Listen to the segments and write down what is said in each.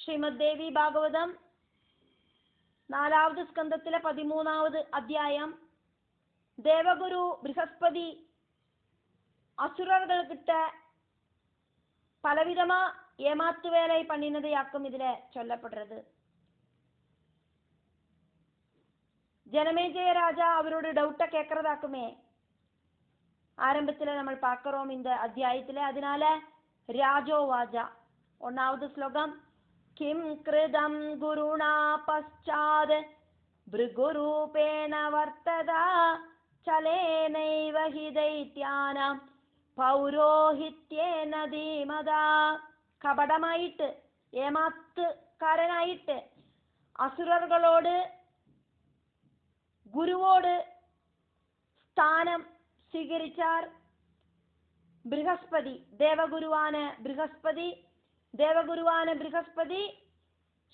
ശ്രീമദ് ദേവി ഭാഗവതം 4ാவது സ്കന്ധത്തിലെ 13ാவது അധ്യായം. ദേവഗുരു ബൃഹസ്പതി അസുരർകിட்ட பலவிதமா ஏமாத்து வேலை பண்ணினதையாக்கும் இதுல சொல்லப்படுறது. ஜனமேஜய ராஜா அவரோட டவுட்டை கேட்கறதாக்குமே ஆரம்பத்துல நம்ம பார்க்கிறோம் இந்த அத்தியாயத்துல. அதனால ராஜோவாஜா 1வது ஸ்லோகம். கிம் கிருதம் குருணா பச்சாத் பிருகுரூபேண வர்த்ததா சலேனைவ ஹி தைத்யானாம் പൗരോഹിത്യേന ധീമതാ. കപടമായിട്ട് ഏമാത്തുകാരനായിട്ട് അസുരர்களோடு ഗുരുവോട് സ്ഥാനം സ്വീകരിച്ചാർ ബൃഹസ്പതി. ദേവഗുരുവാன ബൃഹസ്പതി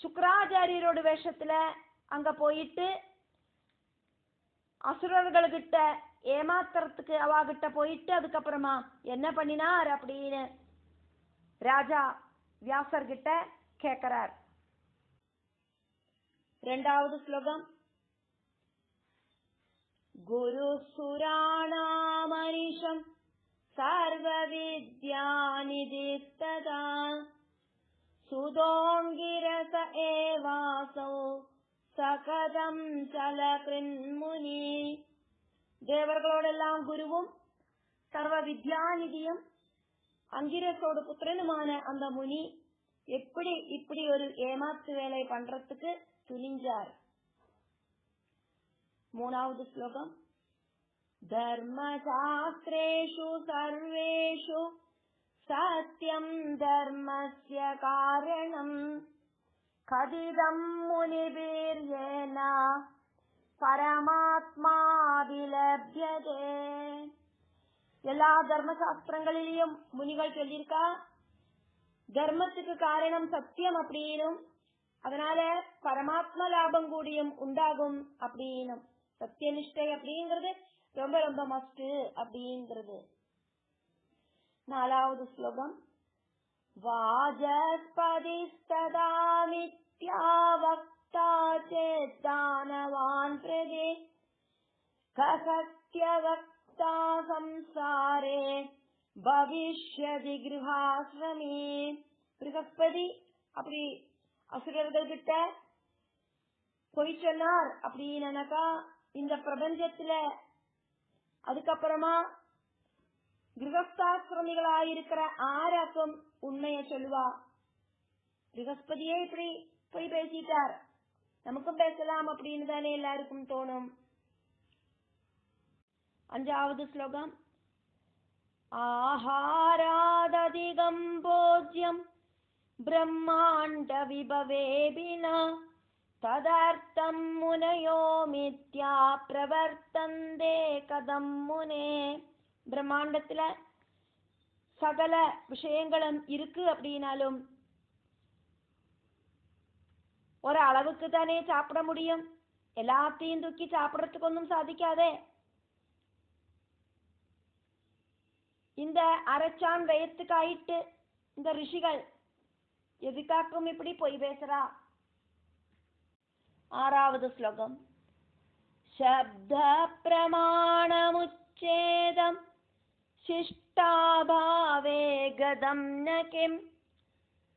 சுக்கராச்சாரியரோட வேஷத்துல அங்க போயிட்டு அசுரர்கள்கிட்ட ஏமாத்துறதுக்கு அவாகிட்ட போயிட்டு அதுக்கப்புறமா என்ன பண்ணினார் அப்படின்னு ராஜா வியாசர்கிட்ட கேட்கிறார். 2வது ஸ்லோகம். குரு சுராணாமனிஷம் சர்வ வித்யாநிதிஸ்ததா சுதோங்கிரச ஏவாசோ சகதம் சலகிருன்முனி. தேவர்களோடெல்லாம் குருவும் சர்வ வித்யாநிதியும் அங்கிரசோட புத்திரனுமான அந்த முனி எப்படி இப்படி ஒரு ஏமாத்து வேலை பண்றதுக்கு துணிஞ்சார். 3வது ஸ்லோகம். தர்மசாஸ்திரேஷு சர்வேஷு சத்யம் தர்மஸ்ய காரணம் கதிதம் முனிபிர்யேன பரமாத்மாவிலப்யதே. எல்லா தர்மசாஸ்திரங்களிலும் முனிகள் சொல்லியிருக்கா தர்மத்துக்கு காரணம் சத்தியம் அப்படின்னும் அதனால பரமாத்மா லாபம் கூடியும் உண்டாகும் அப்படின்னும். சத்தியனிஷ்டை அப்படிங்கிறது ரொம்ப ரொம்ப மஸ்ட் அப்படிங்கிறது. 4வது ஸ்லோகம். வாஜஸ்பதிஸ்ததாமித்யாவக்தா சேத்தானவான் பிரதே கசத்யவக்தா சம்சாரே பவிஷ்யதி கிருஹாஸ்ரமி. bृहस्पति அப்படி அசுரர்கள் கிட்ட பொய் சொன்னார் அப்படின்னாக்கா இந்த பிரபஞ்சத்துல அதுக்கப்புறமா கிரகஸ்தாசிரமிகளாயிருக்கிற ஆராக்கும் உண்மையை சொல்லுவா. bृहस्पतिயே இப்படி போய் பேசிட்டார், நமக்கும் பேசலாம் அப்படின்னு தானே எல்லாருக்கும் தோணும். 5வது ஸ்லோகம். ஆஹாராததிகம் போஜ்யம் பிரம்மாண்ட விபவேபினா ததர்த்தம் முனயோ மித்யா பிரவர்த்தந்தே கதம் முனே. பிரம்மாண்டத்துல சகல விஷயங்களும் இருக்கு அப்படின்னாலும் ஒரு அளவுக்கு தானே சாப்பிட முடியும், எல்லாத்தையும் தூக்கி சாப்பிடறதுக்கு ஒன்றும் சாதிக்காதே. இந்த அரைச்சான் வயத்துக்காயிட்டு இந்த ரிஷிகள் எதுக்காக்கும் இப்படி பொய் பேசுறா. 6வது ஸ்லோகம். சப்த பிரமாணமுச்சேதம் சிஷ்டாபாவே கதம் ந கிம்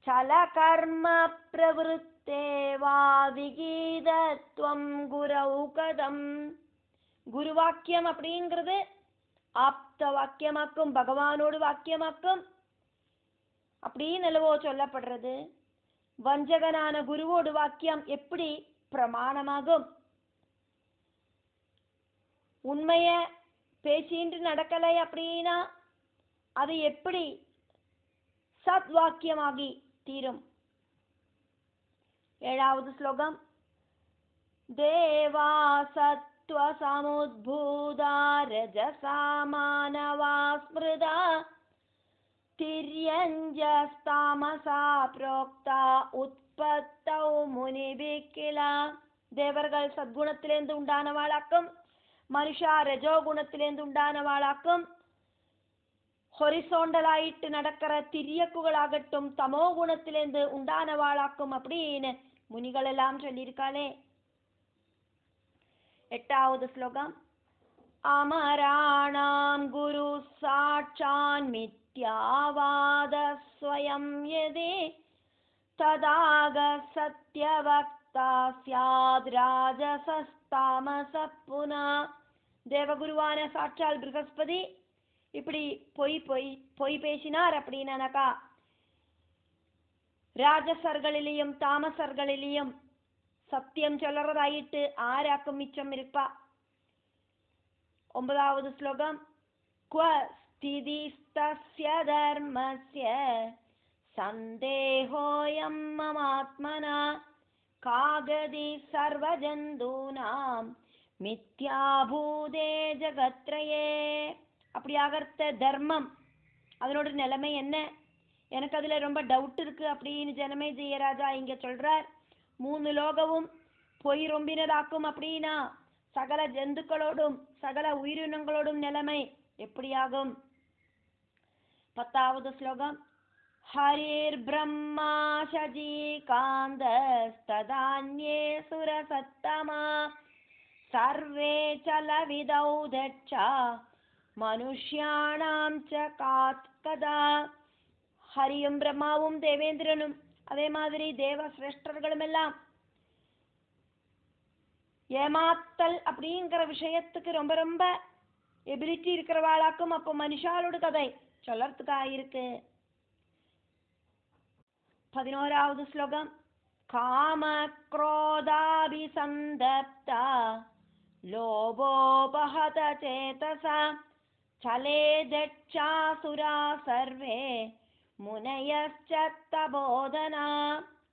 சல கர்ம பிரவருத்தே வா விகீதத்வம் குரௌ கதம். குருவாக்கியம் அப்படிங்கிறது ஆப்த வாக்கியமாக்கும், பகவானோடு வாக்கியமாக்கும் அப்படின்னு அல்லவோ சொல்லப்படுறது. வஞ்சகனான குருவோடு வாக்கியம் எப்படி பிரமாணமாகும்? உண்மைய பேசின்று நடக்கலை அப்படின்னா அது எப்படி சத்வாக்கியமாகி தீரும்? 7வது ஸ்லோகம். தேவா சத்வ சமுத்பூதா ரஜசா மானவா ஸ்மிருதா திரியஞ்சஸ்தாமசா புரோக்தா உற்பத்தௌ முனிபிக்கிலா. தேவர்கள் சத்குணத்திலேந்து உண்டானவாளாக்கும், மனுஷா ரஜோகுணத்திலேந்து உண்டானவாளாக்கும். ஹொரிசோண்டலாயிட்டு நடக்கிற திரியக்குகளாகட்டும் தமோ குணத்திலேருந்து உண்டானவாளாக்கும் அப்படின்னு முனிகள் எல்லாம் சொல்லியிருக்காளே. 8வது ஸ்லோகம். அமராணாம் குரு சாட்சான் மித்யாவாத ஸ்வயம் யதே ததாக சத்யவக்தா ஸ்யாத் ராஜசஸ்தாமச புனா. தேவகுருவான சாட்சால் ப்ரகஸ்பதி இப்படி பொய் பேசினார் அப்படின்னாக்கா ராஜசர்களிலையும் தாமசர்களிலையும் சத்தியம் சொல்றதாயிட்டு ஆராக்கும் மிச்சம் இருப்பா. 9வது ஸ்லோகம். க்வ ஸ்திதிஸ்தஸ்ய தர்மஸ்ய சந்தேஹோயம் மமாத்மனா காகதி சர்வஜந்தூனாம் மித்யாபூதே ஜகத்ரயே. அப்படியாகத்த தர்மம் அதனோட நிலைமை என்ன, எனக்கு அதுல ரொம்ப டவுட் இருக்கு அப்படின்னு ஜனமே ஜெயராஜா இங்க சொல்றார். 3 லோகமும் பொய் ரொம்பினதாக்கும் அப்படின்னா சகல ஜந்துக்களோடும் சகல உயிரினங்களோடும் நிலைமை எப்படியாகும்? 10வது ஸ்லோகம். ஹரிர் பிரம்மா சஜீகாந்தஸ்ததான்யே சுரசத்தமா சர்வே சலவிதௌ தட்சா மனுஷ்யாணாம் ச காத்கதா. ஹரியும் பிரம்மாவும் தேவேந்திரனும் அதே மாதிரி தேவ சிரேஷ்டர்களும் எல்லாம் ஏமாத்தல் அப்படிங்கிற விஷயத்துக்கு ரொம்ப ரொம்ப எபிலிட்டி இருக்கிறவாளாக்கும். அப்போ மனுஷாலோட கதை சொல்லறதுக்காயிருக்கு. 11வது ஸ்லோகம். காம க்ரோதாபிசந்தப்தா லோபோபஹத சேதசா சலே தட்சாசுரா சர்வே முனயஸ்சத்தபோதனா.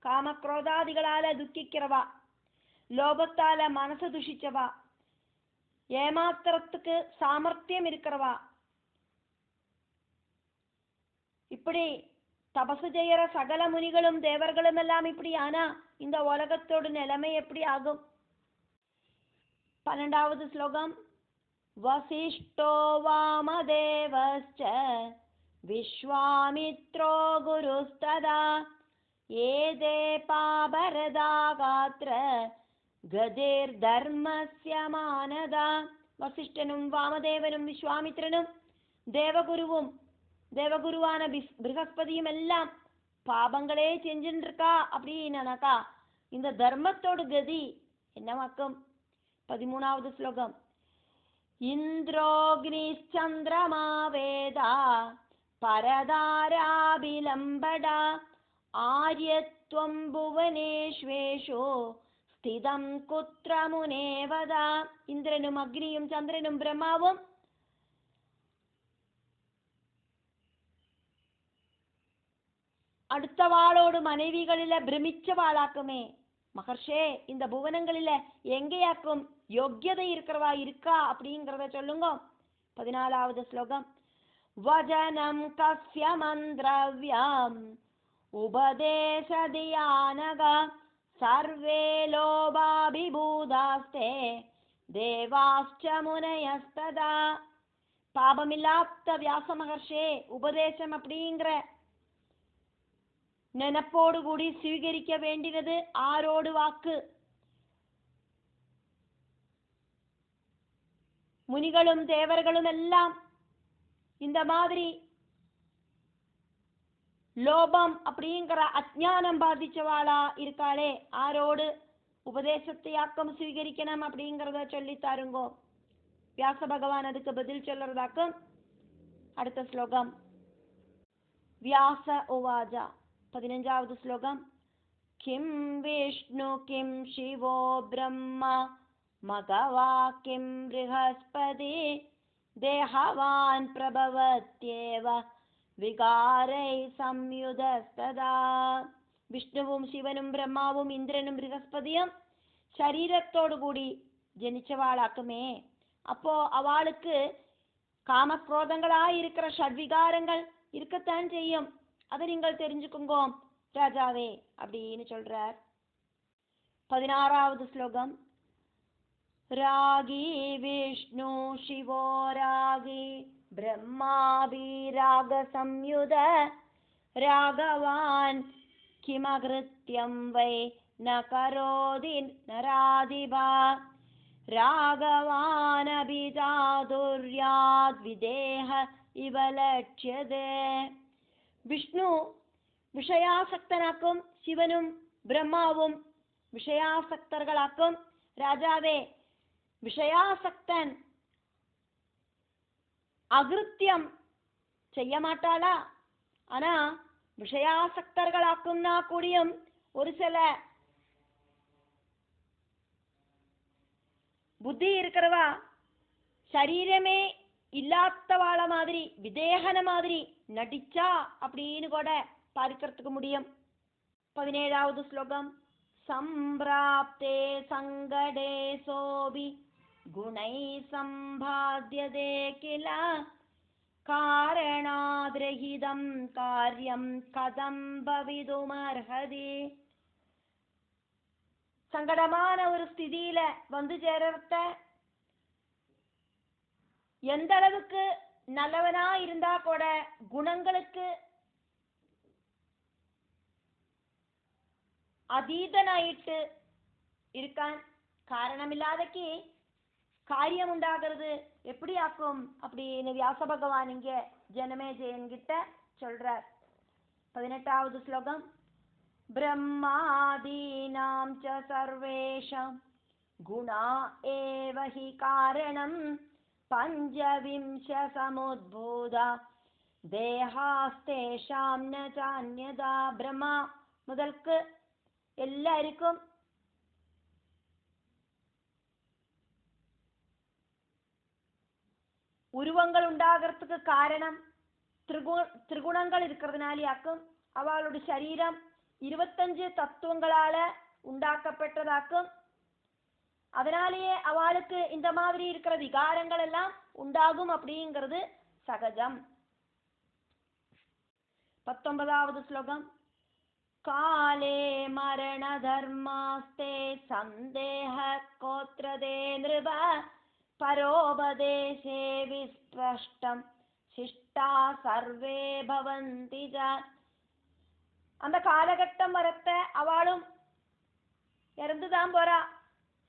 காமக்ரோதாதிகளால துக்கிக்கிறவா, லோபத்தால மனசு துஷிச்சவா, ஏமாத்திரத்துக்கு சாமர்த்தியம் இருக்கிறவா, இப்படி தபசு செய்யற சகல முனிகளும் தேவர்களும் எல்லாம் இப்படி ஆனா இந்த உலகத்தோட நிலைமை எப்படி ஆகும்? 12வது ஸ்லோகம். வசிஷ்டோ வாமதேவஸ்ச விஸ்வாமித்ரோ குருஸ்ததா ஏதே பாபரதாகாத்ர கதிர் தர்மஸ்ய மானதா. வசிஷ்டனும் வாமதேவனும் விஸ்வாமித்ரனும் தேவகுருவும் தேவகுருவான ப்ரகஸ்பதியும் எல்லாம் பாபங்களே செஞ்சுட்டு இருக்கா அப்படின்னாக்கா இந்த தர்மத்தோட கதி என்னவாக்கும்? 13வது ஸ்லோகம். இந்திரோக்னிச்சந்திரமா வேதா பரதாராபிலம்படா ஆரியத்வம் புவனேஷ்வேஷோ ஸ்திதம் குத்ர முனேவதா. இந்திரனும் அக்னியும் சந்திரனும் பிரம்மாவும் அடுத்தவாளோடு மனைவிகளில பிரமிச்ச வாளாக்குமே. மகர்ஷே, இந்த புவனங்களில எங்கேயாக்கும் யோக்கியதை இருக்கிறவா இருக்கா அப்படிங்கிறத சொல்லுங்க. 14வது ஸ்லோகம். வஜனம் கஸ்ய மந்திரவ்யம் உபதேசதியானக சர்வே லோபாபிபூதாஸ்தே தேவாஸ்ச முனயஸ்ததா. பாபமில்லாத வியாச மகர்ஷே, உபதேசம் அப்படிங்கிற நினைப்போடு கூடி ஸ்வீகரிக்க வேண்டியது ஆரோடு வாக்கு. முனிகளும் தேவர்களும் எல்லாம் இந்த மாதிரி லோபம் அப்படிங்கிற அஜ்ஞானம் பாதிச்சவாளா இருக்காளே, ஆரோடு உபதேசத்தையாக்கம் ஸ்வீகரிக்கணும் அப்படிங்கிறத சொல்லி தாருங்கோ. வியாச பகவான் அதுக்கு பதில் சொல்றதாக்கும். அடுத்த ஸ்லோகம். வியாச உவாஜா. 15வது ஸ்லோகம். கிம் விஷ்ணு கிம் சிவோ பிரம்மா மகவா கிம் ப்ரஹஸ்பதி தேஹவான் பிரபவத்யேவ விகாரை சம்யுதஸ்ததா. விஷ்ணுவும் சிவனும் பிரம்மாவும் இந்திரனும் ப்ரஹஸ்பதியும் சரீரத்தோடு கூடி ஜனிச்சவாளாக்குமே. அப்போ அவளுக்கு காமக்ரோதங்களாய் இருக்கிற ஷட்விகாரங்கள் இருக்கத்தான் செய்யும். அதை நீங்கள் தெரிஞ்சுக்குங்கோ ராஜாவே அப்படின்னு சொல்றார். 16வது ஸ்லோகம். ராகி விஷ்ணு சிவோ ராகி ब्रह्माभिरागसंयुत राघवान् किमकृत्यं वै न करोति नराधिपा राघवानभिचातुर्याद् विदेह इव लक्ष्यते. വിഷ്ണു വിഷയാസക്തനാക്കും, ശിവനും ബ്രഹ്മാവും വിഷയാസക്തர்களாக்கும். രാജാവേ, விஷயாசக்தன் அகிருத்தியம் செய்ய மாட்டாளா? ஆனா விஷயாசக்தர்களாக்கும்னா கூடியும் ஒரு சில புத்தி இருக்கிறவா சரீரமே இல்லாதவாள மாதிரி விதேகன மாதிரி நடிச்சா அப்படின்னு கூட பார்க்கிறதுக்கு முடியும். 17வது ஸ்லோகம். சம்பிராப்தே சங்கடே சோபி குணை சம்பாத்யதே கில காரணாத்ரஹிதம் காரியம் கதம் பவிதுமர்ஹதி. சங்கடமான ஒரு ஸ்திதியில வந்து சேரத்த எந்த அளவுக்கு நல்லவனா இருந்தா கூட குணங்களுக்கு அதீதனாயிட்டு இருக்கான். காரணமில்லாதக்கு காரியம் உண்டாகிறது எப்படி ஆக்கும் அப்படின்னு வியாச பகவான் இங்க ஜனமேஜயன் கிட்ட சொல்றார். 18வது ஸ்லோகம். பிரம்மாதீனாம் ச சர்வேஷாம் குணா ஏவ ஹி காரணம் பஞ்சவிம்ச சமுத்பூதா தேஹாஸ்தேஷாம் ந சான்யதா. பிரம்மா முதல்க்கு எல்லாருக்கும் உருவங்கள் உண்டாகிறதுக்கு காரணம் திரிகுணங்கள் இருக்கிறதுனாலேயாக்கும். அவளுடைய சரீரம் 25 தத்துவங்களால உண்டாக்கப்பட்டதாக்கும். அதனாலேயே அவளுக்கு இந்த மாதிரி இருக்கிற விகாரங்கள் எல்லாம் உண்டாகும் அப்படிங்கிறது சகஜம். 19வது ஸ்லோகம். காலே மரண தர்மாஸ்தே சந்தேஹ கோத்ரதே நிருப பரோபதேசே விஸ்பஷ்டம் சிஷ்டா சர்வே பவந்தி ஜ. அந்த காலகட்டம் வரத்த அவளும் இறந்துதான் போறா.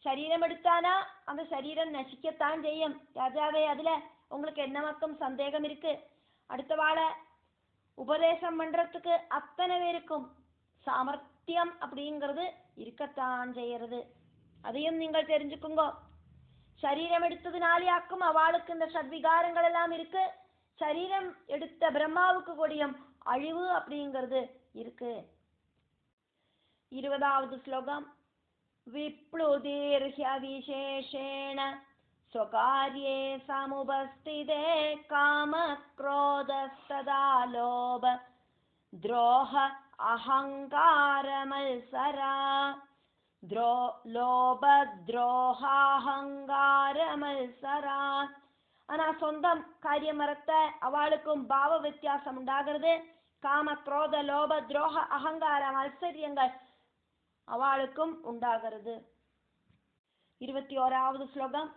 சரீரம் எடுத்தானா அந்த சரீரம் நசிக்கத்தான் செய்யும். ராஜாவே, அதுல உங்களுக்கு என்னமாக்கும் சந்தேகம் இருக்கு? அடுத்தவாளை உபதேசம் பண்றதுக்கு அத்தனை பேருக்கும் சாமர்த்தியம் அப்படிங்கிறது இருக்கத்தான் செய்யறது. அதையும் நீங்கள் தெரிஞ்சுக்குங்க. சரீரம் எடுத்ததுனாலேயாக்கும் அவளுக்கு இந்த சத்விகாரங்கள் எல்லாம் இருக்கு. சரீரம் எடுத்த பிரம்மாவுக்கு கூடியும் அழிவு அப்படிங்கிறது இருக்கு. 20வது ஸ்லோகம். விப்ளுதிர்ஹ்ய விசேஷேண ஸ்வகார்யே சமுபஸ்திதே காம க்ரோதஸ்ததா லோப துரோஹ அஹங்காரமல்சரா. லோப துரோஹாஹங்காரமல்சரா. ஆனா சொந்தம் காரியம் மறத்த அவளுக்கும் பாவ வித்தியாசம் உண்டாகிறது. காம குரோத லோப துரோக அகங்கார மத்சரியங்கள் அவளுக்கும் உண்டாகிறது. 21வது ஸ்லோகம்.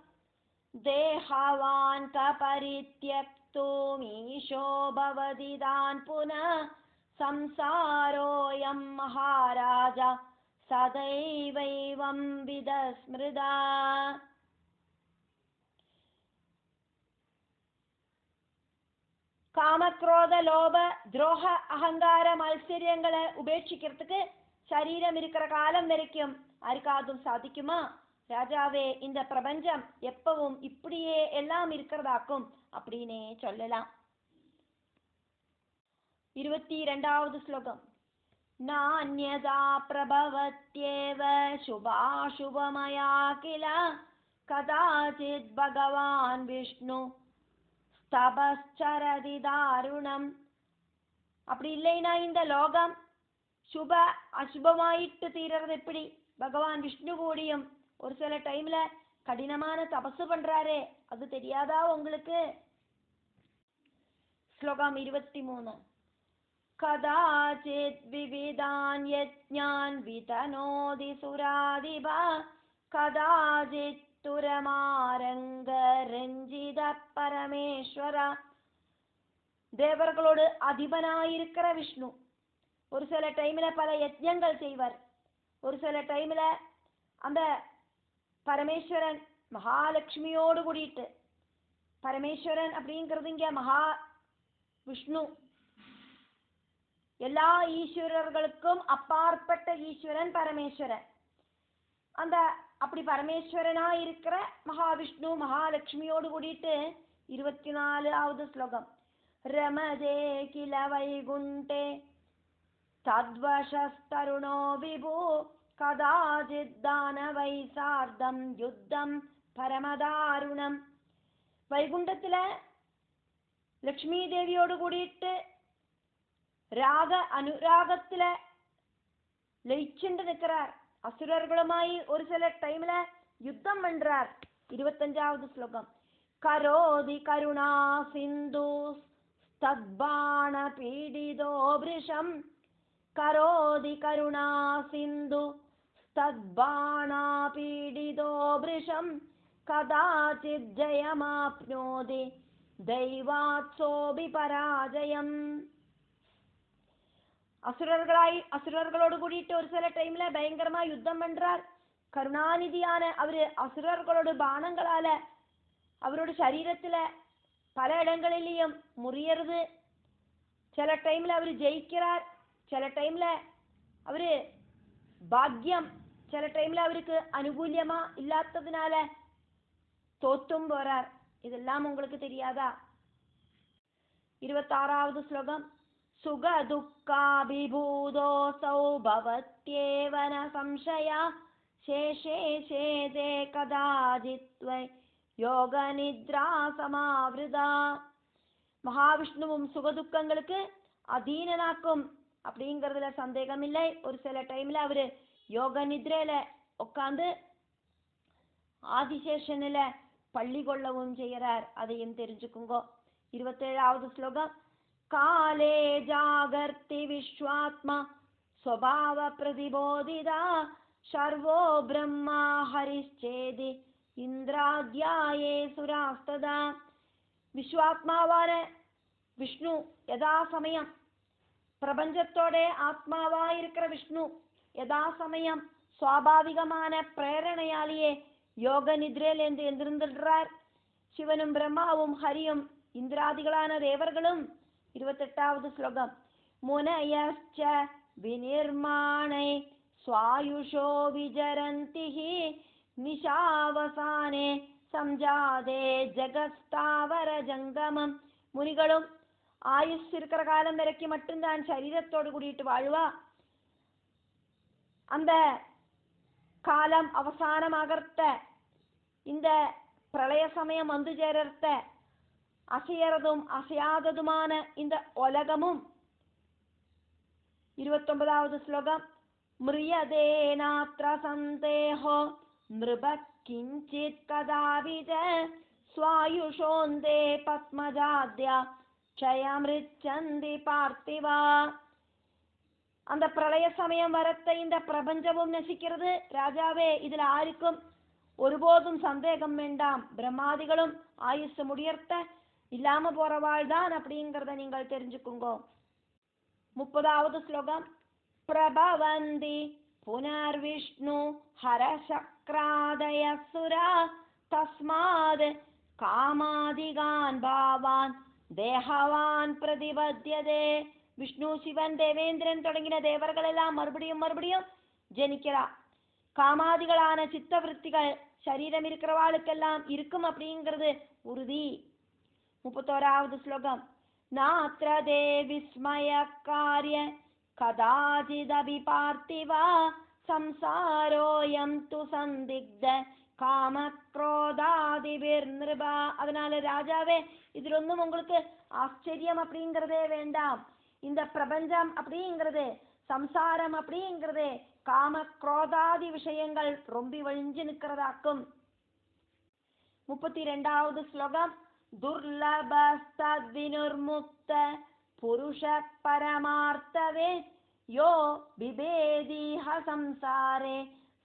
தேஹவான் கபரித்யக்துமீஷோ பவதிதான் புனः சம்சாரோயம் மகாராஜா சதைவைவம் விதஸ்மிருதா. காமக்ரோத லோப துரோக அகங்கார மத்சரியங்களை உபேட்சிக்கிறதுக்கு சரீரம் இருக்கிற காலம் வரைக்கும் யாருக்காதும் சாதிக்குமா? ராஜாவே, இந்த பிரபஞ்சம் எப்பவும் இப்படியே எல்லாம் இருக்கிறதாக்கும் அப்படின்னே சொல்லலாம். 22வது ஸ்லோகம். நான்யதா பிரபவத்யேவ சுபாசுபமயா கில கதாசித் பகவான் விஷ்ணு ஸ்தபஸ்சரதி தாருணம். அப்படி இல்லைன்னா இந்த லோகம் சுப அசுபமாயிட்டு தீர்றது எப்படி? பகவான் விஷ்ணு கூடியும் ஒரு சில டைம்ல கடினமான தபசு பண்றாரே, அது தெரியாதா உங்களுக்கு? ஸ்லோகம் 23. கதாசித் விவிதான் யஜ்ஞான் விதனோதி சுராதிபா கதாசித் துரமாரங்க ரஞ்சித பரமேஸ்வரா. தேவர்களோடு அதிபனாயிருக்கிற விஷ்ணு. ஒரு சில டைம்ல பல யஜ்ஞங்கள் செய்வார். ஒரு சில டைம்ல அந்த பரமேஸ்வரன் மகாலட்சுமியோடு கூடிட்டு, பரமேஸ்வரன் அப்படிங்கிறது இங்க மகா விஷ்ணு, எல்லா ஈஸ்வரர்களுக்கும் அப்பாற்பட்ட ஈஸ்வரன் பரமேஸ்வரன். அந்த அப்படி பரமேஸ்வரனா இருக்கிற மகாவிஷ்ணு மகாலட்சுமியோடு கூடிட்டு 24வது ஸ்லோகம். ரமதே கில வைகுண்டே தத்வசஸ்தருணோ விபு கதாஜித் தானவை சார்த்தம் யுத்தம் பரமதாருணம். வைகுண்டத்துல லட்சுமி தேவியோடு கூடிட்டு ராக அனுராகத்துல லயிச்சுண்டு நிற்கிறார். அசுரர்களுமாய் ஒரு சில டைம்ல யுத்தம் பண்றார். 25வது ஸ்லோகம். கரோதி கருணா சிந்து தத்பாண பீடிதோ பிருஷம் கரோதி கருணா சிந்து தத்பாண பீடிதோ பிருஷம் கதாச்சித் ஜயமாப்னோதி தெய்வாத்சோபி பராஜயம். அசுரர்களோடு கூடிட்டு ஒரு சில டைம்ல பயங்கரமா யுத்தம் பண்றார். கருணாநிதியான அவரு அசுரர்களோடு பானங்களால அவரோட சரீரத்துல பல இடங்களிலேயும் முறியறது. சில டைம்ல அவரு ஜெயிக்கிறார், சில டைம்ல அவரு பாக்கியம், சில டைம்ல அவருக்கு அனுகூலியமா இல்லாததுனால தோத்தும் போறார். இதெல்லாம் உங்களுக்கு தெரியாதா? 26வது ஸ்லோகம். சுக துக்காபிபூதோசௌ பவத்யேவ ந சம்சயா சேஷே சேதே கதாஜித்வை யோக நித்ரா சமாவிருதா. மகாவிஷ்ணுவும் சுகதுக்கங்களுக்கு அதீனனாக்கும் அப்படிங்கிறதுல சந்தேகம் இல்லை. ஒரு சில டைம்ல அவரு யோக நித்ரையில உட்காந்து ஆதிசேஷனில பள்ளி கொள்ளவும் செய்யறார். அதையும் தெரிஞ்சுக்குங்கோ. 27வது ஸ்லோகம். காலே ஜாகர்த்தி விஸ்வாத்மா ஸ்வபாவ பிரதிபோதிதா சர்வோ பிரம்மா ஹரிச்சேதி இந்திராத்யாயே சுராஸ்ததா. விஸ்வாத்மாவான விஷ்ணு யதா சமயம், பிரபஞ்சத்தோட ஆத்மாவா இருக்கிற விஷ்ணு யதா சமயம் சுவாபாவிகமான பிரேரணையாலேயே யோக நித்ரையிலேந்து எந்திருந்துடுறார். சிவனும் பிரம்மாவும் ஹரியும் இந்திராதிகளான தேவர்களும். 28வது ஸ்லோகம். முனயஸ்ச விநிர்மாணை ஸ்வாயுஷோ விஜரந்திஹி நிஷாவசானே சம்ஜாதே ஜகஸ்தாவர ஜங்கமம். முனிகளும் ஆயுஷ் இருக்கிற காலம் வரைக்கும் மட்டும்தான் சரீரத்தோடு கூடிட்டு வாழ்வா. அந்த காலம் அவசானமாகறத, இந்த பிரளய சமயம் வந்து சேரத்த, அசையறதும் அசையாததுமான இந்த உலகமும். 29வது ஸ்லோகம். மிரியதே நாத்ர சந்தேஹோ நிருப கிஞ்சித் கதாவிஜ ஸ்வாயுஷோந்தே பத்மஜாத்யா க்ஷயமிருச்சந்தி பார்த்திவா. அந்த பிரளய சமயம் வரத்த இந்த பிரபஞ்சமும் நசிக்கிறது. ராஜாவே, இதுல யாருக்கும் ஒருபோதும் சந்தேகம் வேண்டாம். பிரம்மாதிகளும் ஆயுசு முடியர்த்த இல்லாம போறவாள் தான் அப்படிங்கிறத நீங்கள் தெரிஞ்சுக்குங்கோ. 30வது ஸ்லோகம். பிரபவந்தி புனர்விஷ்ணு ஹரசக்ராதய சுரா தஸ்மாத் காமாதிகான் பாவான் தேகவான் பிரதிபத்யதே. விஷ்ணு, சிவன், தேவேந்திரன் தொடங்கின தேவர்கள் எல்லாம் மறுபடியும் மறுபடியும் ஜனிக்கிறா. காமாதிகளான சித்தவருத்திகள் சரீரம் இருக்கிறவாளுக்கெல்லாம் இருக்கும் அப்படிங்கிறது உறுதி. 31வது ஸ்லோகம். நாத்ர தே விஸ்மய காரிய கதாஜிதபி பார்த்திவா சம்சாரோயம் து சந்திக்த காம குரோதாதிபிர் நிருபா. அதனால ராஜாவே, இதுல ஒன்றும் உங்களுக்கு ஆச்சரியம் அப்படிங்கிறதே வேண்டாம். இந்த பிரபஞ்சம் அப்படிங்கிறது, சம்சாரம் அப்படிங்கிறது காம குரோதாதி விஷயங்கள் ரொம்ப வழிஞ்சு நிற்கிறதாக்கும். 32வது ஸ்லோகம். துர்லபஸ்தத்வினுர்முக்த புருஷ பரமார்த்தவே யோ பிபேதிஹ சம்சாரே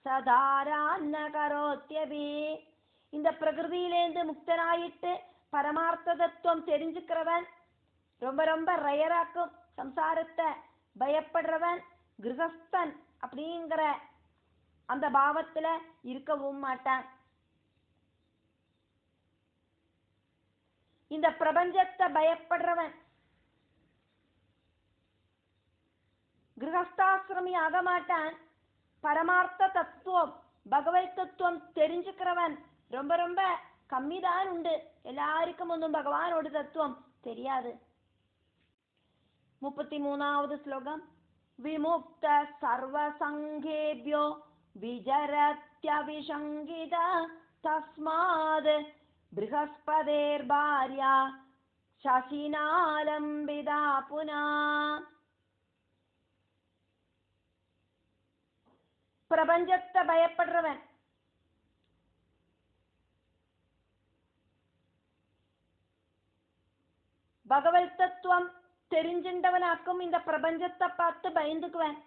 சதாரான்ன கரோத்யபி. இந்த பிரகிருதியிலேந்து முக்தனாயிட்டு பரமார்த்த தத்துவம் தெரிஞ்சுக்கிறவன் ரொம்ப ரொம்ப ரயராக்கும். சம்சாரத்தை பயப்படுறவன் கிரகஸ்தன் அப்படிங்கிற அந்த பாவத்துல இருக்கவும் மாட்டான். இந்த பிரபஞ்சத்தை பயப்படுறவன் கிரகஸ்தாசிரமி ஆக மாட்டான். பரமார்த்த தத்துவம் பகவத் தத்துவம் தெரிஞ்சுக்கிறவன் ரொம்ப ரொம்ப கம்மிதான் உண்டு. எல்லாருக்கும் ஒன்றும் பகவானோட தத்துவம் தெரியாது. 33வது ஸ்லோகம். விமுக்த சர்வசங்கேப்யோ விஜரத்யவிசங்கித தஸ்மாத் ப்ரஹஸ்பதேர் பார்யா சசினாலம்பிதா புனா. பிரபஞ்சத்தை பயப்படுறவன் பகவத் தத்துவம் தெரிஞ்சின்றவனாக்கும். இந்த பிரபஞ்சத்தை பார்த்து பயந்துக்குவேன்.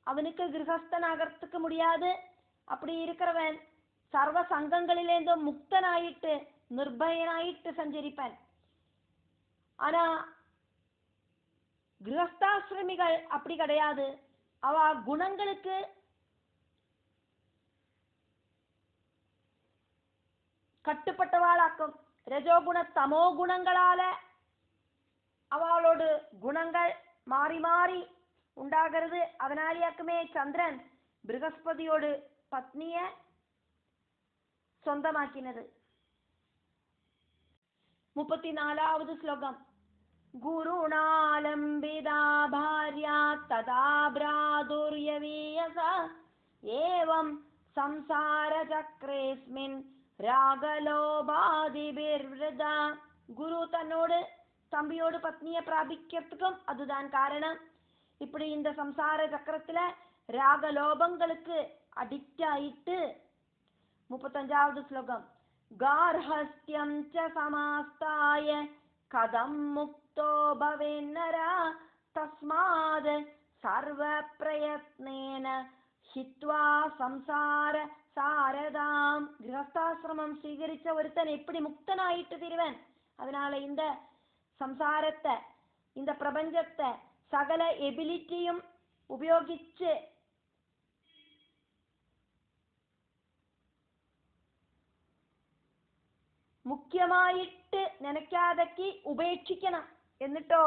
அவனுக்கு கிரகஸ்தனாகிறதுக்கு முடியாது. அப்படி இருக்கிறவன் சர்வ சங்கங்களிலேருந்தும் முக்தனாயிட்டு நிர்பயனாயிட்டு சஞ்சரிப்பேன். ஆனா கிரகஸ்தாசிரமிகள் அப்படி கிடையாது. அவ குணங்களுக்கு கட்டுப்பட்டவாளாக்கும். ரஜோகுண தமோ குணங்களால அவளோடு குணங்கள் மாறி மாறி உண்டாகிறது. அதனாலேயாக்குமே சந்திரன் ப்ரஹஸ்பதியோடு பத்னிய சொந்தமாக்கினது. 34வது ஸ்லோகம். குருணாலம்பிதா பார்யா ததா பிராதுர்யவீயசா ஏவம் சம்சார சக்ரேஸ்மின் ராகலோபாதிபிர்வ்ருதா. குரு தன்னோடு தம்பியோடு பத்னியை பிராபிக்கிறதுக்கும் அதுதான் காரணம். இப்படி இந்த சம்சார சக்கரத்துல ராகலோபங்களுக்கு அடிக்ட் ஆயிட்டு. 35வது ஸ்லோகம். கார்ஹஸ்த்யம் ச சமாஸ்தாய கதம் முக்தோ பவேன்னரா தஸ்மாத் சர்வ பிரயத்னேன ஹித்வா சம்சார சாரதாம். கிரகஸ்தாசிரமம் സ്വീകരിച്ച ഒരുത്തൻ எப்படி முக்தனாயிட்டு தீருவன்? அதனால இந்த சம்சாரத்தை இந்த பிரபஞ்சத்தை சகல எபிலிட்டியும் ഉപയോഗിച്ച് മുഖ്യമായിട്ട് നനയ്ക്കാതക്കി ഉപേക്ഷിക്കണം. എന്നിട്ടോ